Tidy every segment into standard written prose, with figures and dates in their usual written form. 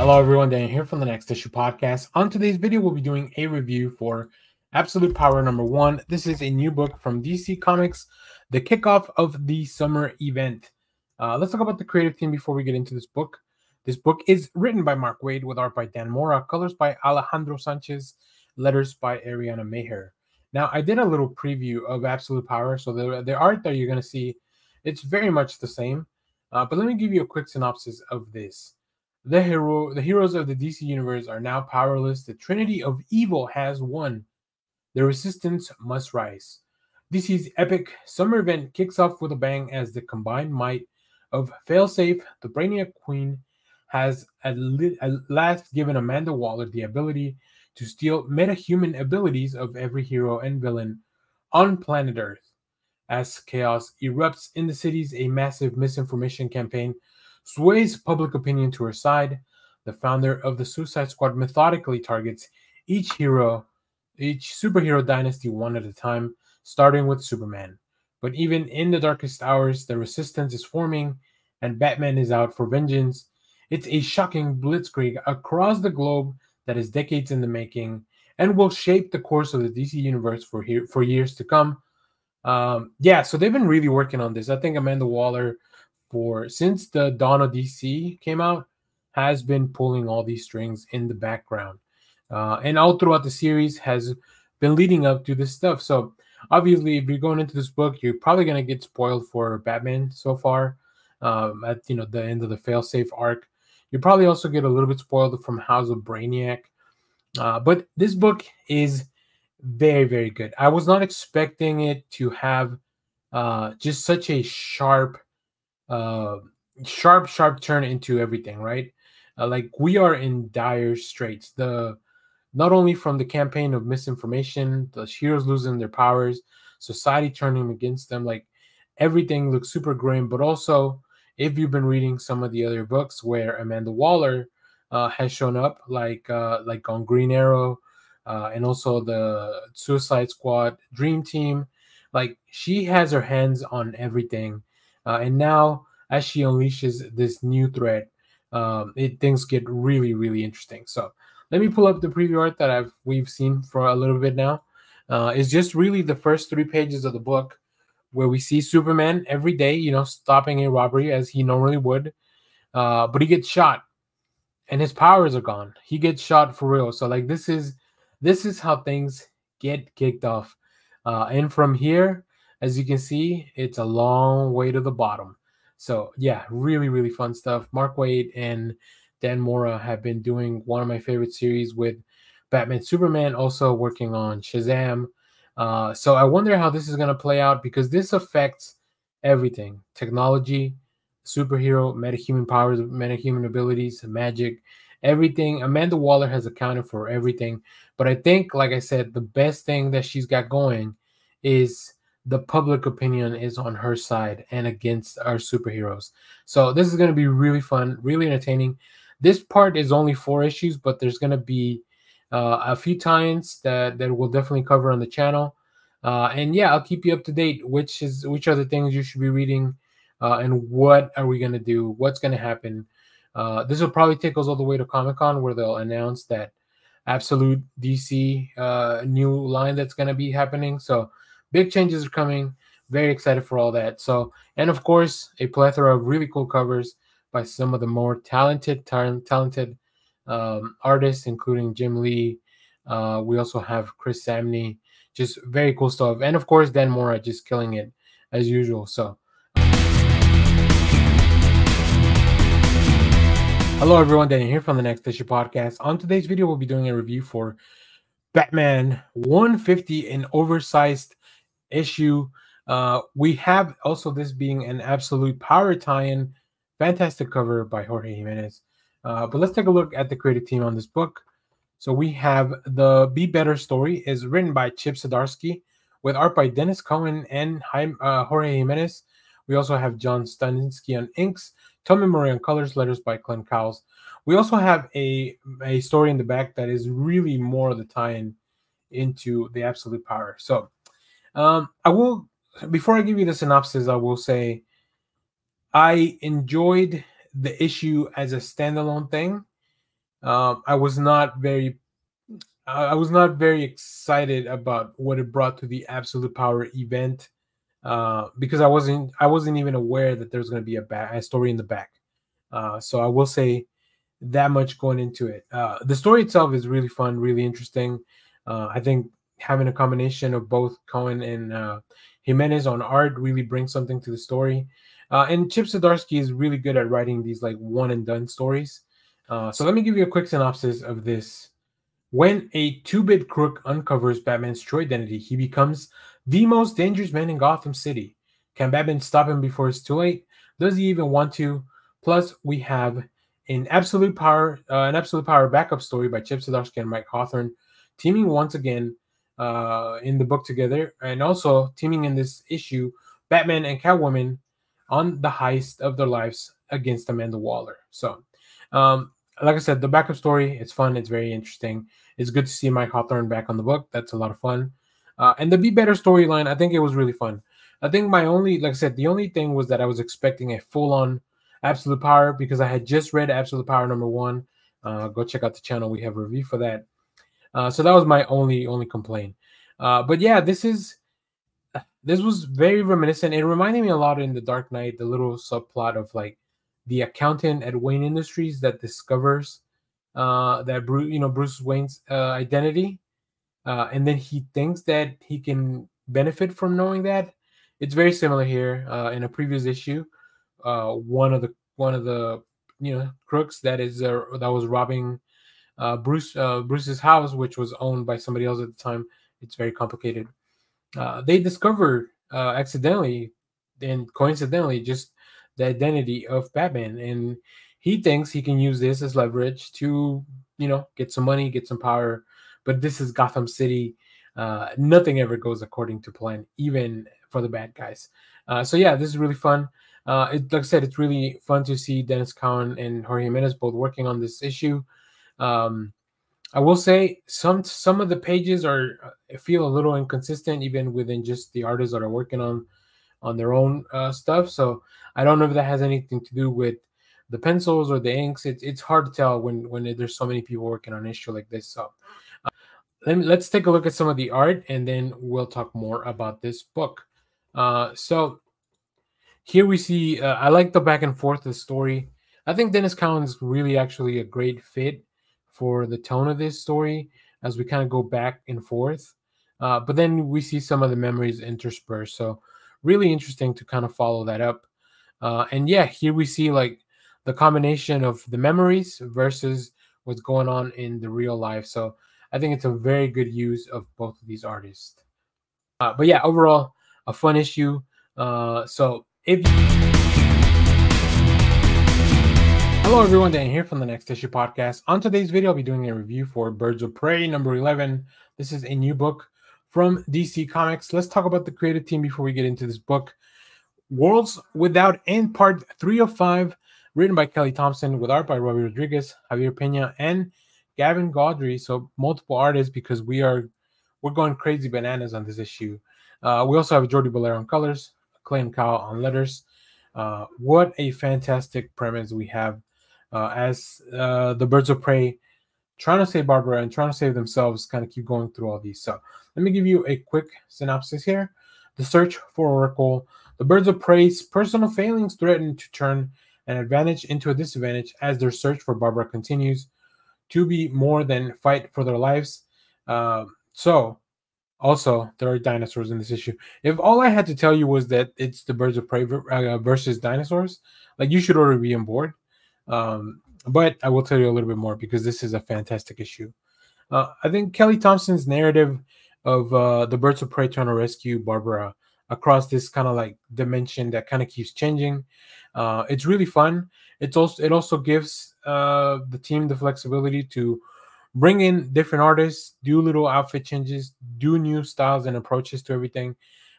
Hello everyone, Dan here from the Next Issue Podcast. On today's video, we'll be doing a review for Absolute Power #1. This is a new book from DC Comics, the kickoff of the summer event. Let's talk about the creative team before we get into this book. This book is written by Mark Waid with art by Dan Mora, colors by Alejandro Sanchez, letters by Ariana Meher. Now, I did a little preview of Absolute Power, so the art that you're going to see, it's very much the same. But let me give you a quick synopsis of this. The heroes of the DC universe are now powerless. The trinity of evil has won. The resistance must rise. DC's epic summer event kicks off with a bang as the combined might of Failsafe, the Brainiac Queen, has at last given Amanda Waller the ability to steal metahuman abilities of every hero and villain on planet Earth. As chaos erupts in the cities, a massive misinformation campaign sways public opinion to her side. The founder of the Suicide Squad methodically targets each superhero dynasty one at a time, starting with Superman. But even in the darkest hours, the resistance is forming, and Batman is out for vengeance. It's a shocking blitzkrieg across the globe that is decades in the making and will shape the course of the DC universe for years to come. So they've been really working on this. I think Amanda Waller, since the Dawn of DC came out, has been pulling all these strings in the background, and all throughout the series has been leading up to this stuff. So obviously, if you're going into this book, you're probably going to get spoiled for Batman so far. At the end of the Failsafe arc, you probably also get a little bit spoiled from House of Brainiac. But this book is very, very good. I was not expecting it to have just such a sharp turn into everything, right? Like, we are in dire straits. Not only from the campaign of misinformation, the heroes losing their powers, society turning against them, like, everything looks super grim. But also, if you've been reading some of the other books where Amanda Waller has shown up, like on Green Arrow, and also the Suicide Squad Dream Team, like, she has her hands on everything. And now, as she unleashes this new threat, things get really, really interesting. So let me pull up the preview art that we've seen for a little bit now. It's just really the first 3 pages of the book, where we see Superman every day, stopping a robbery as he normally would, but he gets shot, and his powers are gone. He gets shot for real. So, like, this is how things get kicked off, and from here, as you can see, it's a long way to the bottom. So yeah, really, really fun stuff. Mark Waid and Dan Mora have been doing one of my favorite series with Batman Superman, also working on Shazam. So I wonder how this is going to play out, because this affects everything: technology, superhero, metahuman powers, metahuman abilities, magic, everything. Amanda Waller has accounted for everything. But I think, like I said, the best thing that she's got going is the public opinion is on her side and against our superheroes. So this is going to be really fun, really entertaining. This part is only 4 issues, but there's going to be a few tie-ins that we'll definitely cover on the channel. And yeah, I'll keep you up to date, which are the things you should be reading, and what are we going to do, what's going to happen. This will probably take us all the way to Comic-Con, where they'll announce that Absolute DC new line that's going to be happening. So big changes are coming. Very excited for all that. So, and of course, a plethora of really cool covers by some of the more talented artists, including Jim Lee. We also have Chris Samney. Just very cool stuff. And of course, Dan Mora just killing it as usual. So hello everyone, Danny here from the Next Issue Podcast. On today's video, we'll be doing a review for Batman 150, an oversized issue. We have also this being an Absolute Power tie-in. Fantastic cover by Jorge Jimenez. But let's take a look at the creative team on this book. So we have the Be Better story is written by Chip Zdarsky with art by Dennis Cohen and Jorge Jimenez. We also have John Staninsky on inks, Tommy Murray on colors, letters by Clem Cowles. We also have a story in the back that is really more of the tie-in into the Absolute Power. So before I give you the synopsis, I will say I enjoyed the issue as a standalone thing. I was not very I was not very excited about what it brought to the Absolute Power event, because I wasn't even aware that there was going to be a story in the back. So I will say that much going into it. The story itself is really fun, really interesting. I think having a combination of both Cohen and Jimenez on art really brings something to the story. And Chip Zdarsky is really good at writing these like one and done stories. So let me give you a quick synopsis of this. When a two-bit crook uncovers Batman's true identity, he becomes the most dangerous man in Gotham City. Can Batman stop him before it's too late? Does he even want to? Plus, we have an Absolute Power backup story by Chip Zdarsky and Mike Hawthorne, teaming once again in the book together, and also teaming in this issue, Batman and Catwoman on the heist of their lives against Amanda Waller. So, like I said, the backup story, it's fun, it's very interesting. It's good to see Mike Hawthorne back on the book. That's a lot of fun. And the Be Better storyline, I think it was really fun. I think like I said, the only thing was that I was expecting a full-on Absolute Power because I had just read Absolute Power #1. Go check out the channel; we have a review for that. So that was my only complaint. But yeah, this was very reminiscent. It reminded me a lot in The Dark Knight, the little subplot of like the accountant at Wayne Industries that discovers that Bruce Wayne's identity, and then he thinks that he can benefit from knowing that. It's very similar here. In a previous issue, one of the crooks that was robbing Bruce's house, which was owned by somebody else at the time. It's very complicated. They discovered accidentally and coincidentally just the identity of Batman, and he thinks he can use this as leverage to get some money, get some power. But this is Gotham City. Nothing ever goes according to plan, even for the bad guys. So yeah, this is really fun. Like I said, it's really fun to see Dennis Cowan and Jorge Jimenez both working on this issue. I will say some of the pages feel a little inconsistent, even within just the artists that are working on their own stuff. So I don't know if that has anything to do with the pencils or the inks. It's hard to tell when there's so many people working on an issue like this. So let's take a look at some of the art, and then we'll talk more about this book. So here we see, I like the back and forth of the story. I think Dennis Cowan's really actually a great fit for the tone of this story as we kind of go back and forth. But then we see some of the memories interspersed. So really interesting to kind of follow that up. And yeah, here we see like the combination of the memories versus what's going on in the real life. So I think it's a very good use of both of these artists. But yeah, overall, a fun issue. So hello everyone, Dan here from the Next Issue Podcast. On today's video, I'll be doing a review for Birds of Prey #11. This is a new book from DC Comics. Let's talk about the creative team before we get into this book. Worlds Without End, Part 3 of 5, written by Kelly Thompson, with art by Robbie Rodriguez, Javier Pena, and Gavin Gaudry. So multiple artists, because we're going crazy bananas on this issue. We also have Jordi Belair on colors, Clay and Kyle on letters. What a fantastic premise we have as the Birds of Prey trying to save Barbara and trying to save themselves, kind of keep going through all these. So let me give you a quick synopsis here. The search for Oracle. The Birds of Prey's personal failings threaten to turn an advantage into a disadvantage as their search for Barbara continues to be more than fight for their lives. So also, there are dinosaurs in this issue. If all I had to tell you was that it's the Birds of Prey versus dinosaurs, like, you should already be on board. But I will tell you a little bit more because this is a fantastic issue. I think Kelly Thompson's narrative of the Birds of Prey trying to rescue Barbara across this kind of like dimension that kind of keeps changing. It's really fun. It also gives the team the flexibility to bring in different artists, do little outfit changes, do new styles and approaches to everything,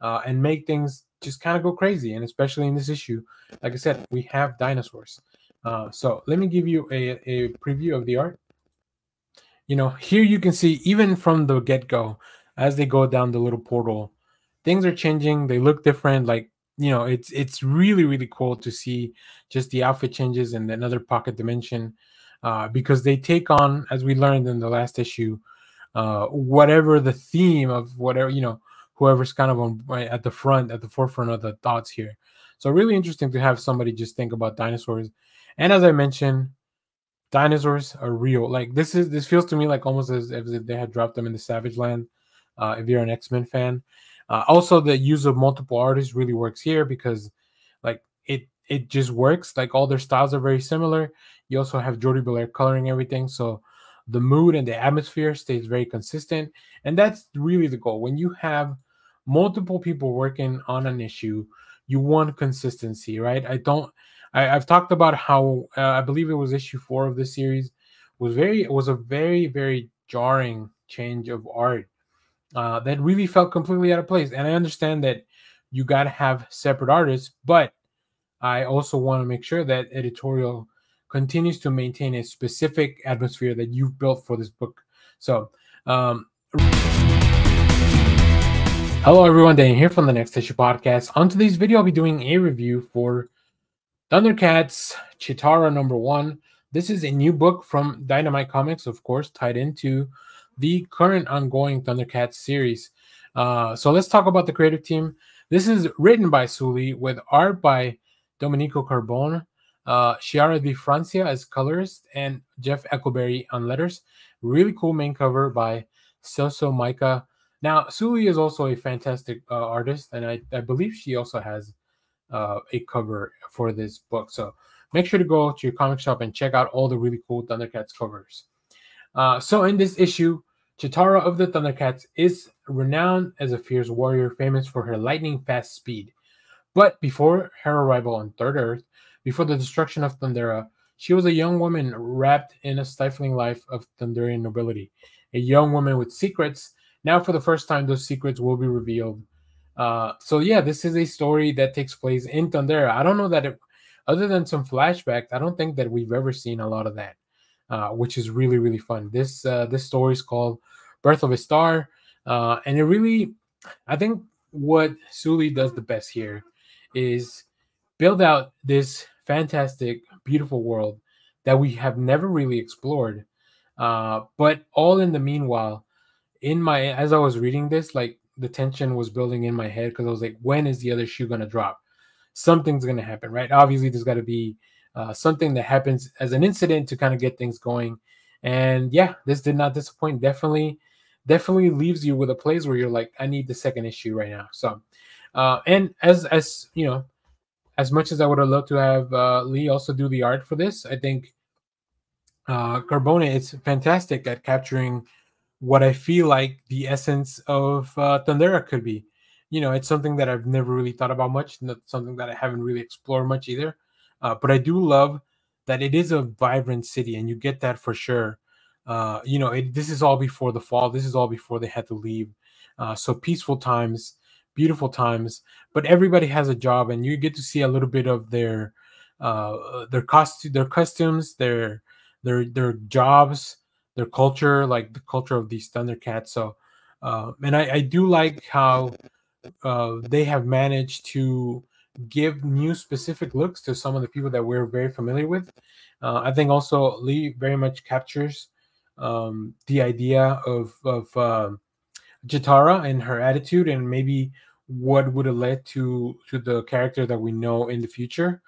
and make things just kind of go crazy. And especially in this issue, like I said, we have dinosaurs. So let me give you a preview of the art. Here you can see, even from the get-go, as they go down the little portal, things are changing. They look different. Like, it's really, really cool to see just the outfit changes and another pocket dimension. because they take on, as we learned in the last issue, whatever the theme of whatever, whoever's kind of on right at the forefront of the thoughts here. So really interesting to have somebody just think about dinosaurs. And as I mentioned, dinosaurs are real. Like this feels to me like almost as if they had dropped them in the Savage Land. If you're an X-Men fan, also the use of multiple artists really works here because like it just works. Like all their styles are very similar. You also have Jordie Bellaire coloring everything, so the mood and the atmosphere stays very consistent, and that's really the goal. When you have multiple people working on an issue, you want consistency, right? I've talked about how I believe it was issue 4 of this series was a very very jarring change of art that really felt completely out of place. And I understand that you got to have separate artists, but I also want to make sure that editorial continues to maintain a specific atmosphere that you've built for this book. So, hello everyone, Dan here from the Next Issue Podcast. On today's video, I'll be doing a review for Thundercats Chitara #1. This is a new book from Dynamite Comics, of course, tied into the current ongoing Thundercats series. So let's talk about the creative team. This is written by Sully with art by Domenico Carbone, Chiara Di Francia as colorist, and Jeff Eckleberry on letters. Really cool main cover by Soso Micah. Now, Sully is also a fantastic artist, and I believe she also has a cover for this book. So make sure to go to your comic shop and check out all the really cool Thundercats covers. So in this issue, Chitara of the Thundercats is renowned as a fierce warrior famous for her lightning-fast speed. But before her arrival on Third Earth, before the destruction of Thundera, she was a young woman wrapped in a stifling life of Thunderian nobility. A young woman with secrets. Now, for the first time, those secrets will be revealed. So yeah, this is a story that takes place in Thundera. I don't know that other than some flashbacks, I don't think that we've ever seen a lot of that, which is really, really fun. This story is called Birth of a Star, and it really, I think what Sully does the best here is build out this fantastic, beautiful world that we have never really explored. But all in the meanwhile, as I was reading this, like the tension was building in my head because I was like, when is the other shoe gonna drop? Something's gonna happen, right? Obviously, there's got to be something that happens as an incident to kind of get things going. And yeah, this did not disappoint. Definitely leaves you with a place where you're like, I need the second issue right now. So, and as you know, as much as I would have loved to have Lee also do the art for this, I think Carbone is fantastic at capturing what I feel like the essence of Thundera could be. It's something that I've never really thought about much, not something that I haven't really explored much either. But I do love that it is a vibrant city, and you get that for sure. This is all before the fall. This is all before they had to leave. So peaceful times, beautiful times, but everybody has a job, and you get to see a little bit of their costumes, their jobs, their culture, like the culture of these Thundercats. So, and I do like how they have managed to give new specific looks to some of the people that we're very familiar with. I think also Lee very much captures the idea of Jitara and her attitude, and maybe what would have led to the character that we know in the future.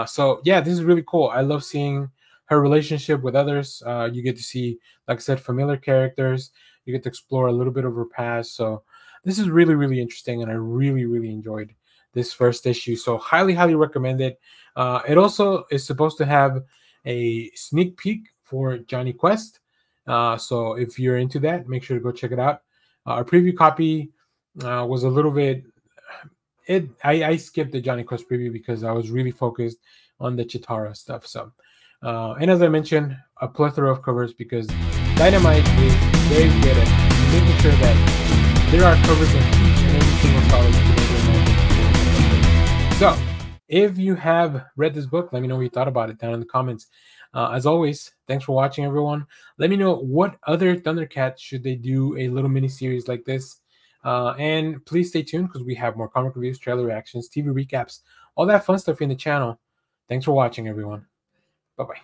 So yeah, this is really cool. I love seeing her relationship with others. You get to see, like I said, familiar characters. You get to explore a little bit of her past. So this is really, really interesting, and I really, really enjoyed this first issue. So highly, highly recommend it. It also is supposed to have a sneak peek for Johnny Quest. So if you're into that, make sure to go check it out. Our preview copy was a little bit. I skipped the Johnny Quest preview because I was really focused on the Chitara stuff. So, and as I mentioned, a plethora of covers because Dynamite is very good at making sure that there are covers in each and every single solid. So, if you have read this book, let me know what you thought about it down in the comments. As always, thanks for watching, everyone. Let me know what other Thundercats should they do a little mini series like this. And please stay tuned because we have more comic reviews, trailer reactions, TV recaps, all that fun stuff in the channel. Thanks for watching, everyone. Bye-bye.